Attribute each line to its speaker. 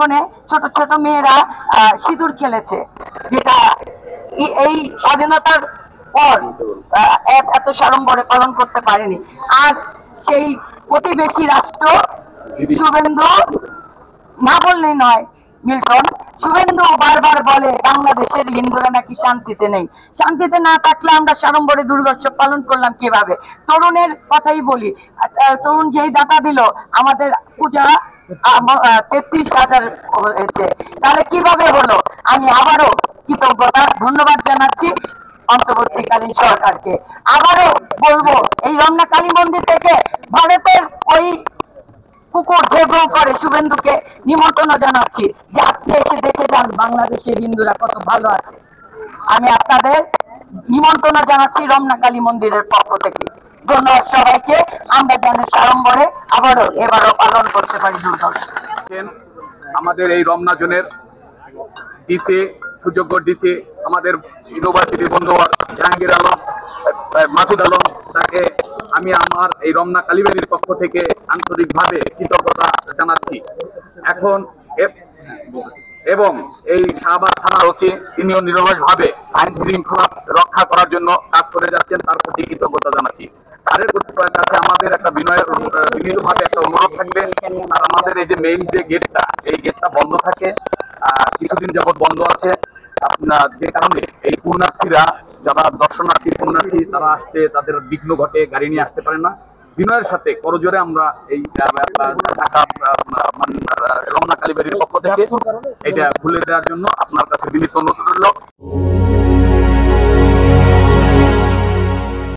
Speaker 1: প্রাঙ্গণে ছোট ছোট মেয়েরা সিঁদুর খেলেছে, যেটা এই স্বাধীনতার পর এত সাড়ম্বরে পালন করতে পারেনি। আর সেই প্রতিবেশী রাষ্ট্র শুভেন্দু না বললেই নয়, মিল্টন শুভেন্দু বারবার বলে বাংলাদেশের হিন্দুরা নাকি শান্তিতে নেই। শান্তিতে না থাকলে আমরা সাড়ম্বরে দুর্গোৎসব পালন করলাম কিভাবে? তরুণের কথাই বলি, তরুণ যেই দাতা দিল আমাদের পূজা 33,000 হয়েছে, তাহলে কিভাবে হলো? আমি আবারও কৃতজ্ঞতা ধন্যবাদ জানাচ্ছি অন্তর্বর্তীকালীন সরকারকে। আবারও বলবো, এই রমনা কালী মন্দির থেকে ভারতের ওই কুকুর ঘেউ করে শুভেন্দুকে নিমন্ত্রণ জানাচ্ছি যে আপনি এসে দেখে যান বাংলাদেশের হিন্দুরা কত ভালো আছে। আমি আপনাদের নিমন্ত্রণ জানাচ্ছি রমনা কালী মন্দিরের পক্ষ থেকে। ধন্যবাদ সবাইকে। আমরা জানি সাড়ম্বরে এবারও পালন করতে পারি দুর্গোৎসব।
Speaker 2: আমাদের এই রমনা জোনের ডিসি, সুযোগ্য ডিসি আমাদের ইউনিভার্সিটির বন্ধু জাহাঙ্গীর আলম, মাসুদ আলম, তাকে আমি আমার এই রমনা কালীবাড়ির পক্ষ থেকে আন্তরিকভাবে কৃতজ্ঞতা জানাচ্ছি। এখন এবং এই শাহবাগ থানার ওসি, তিনিও নিরলসভাবে আইন শৃঙ্খলা রক্ষা করার জন্য কাজ করে যাচ্ছেন, তার প্রতি কৃতজ্ঞতা জানাচ্ছি। তাদের কাছে আমাদের একটা বিনীতভাবে একটা অনুরোধ থাকবে, আর আমাদের এই যে মেইন যে গেটটা, এই গেটটা বন্ধ থাকে, কিছুদিন যাবৎ বন্ধ আছে। আপনার যে কারণে এই পুণ্যার্থীরা, যারা দর্শনার্থী পুণ্যার্থী, তারা আসতে তাদের বিঘ্ন ঘটে, গাড়ি নিয়ে আসতে পারে না। বিনয়ের সাথে করজোরে আমরা এই ঢাকা রমনা কালীবাড়ির পক্ষ থেকে এটা খুলে দেওয়ার জন্য আপনার কাছে বিনীত অনুরোধ রইল।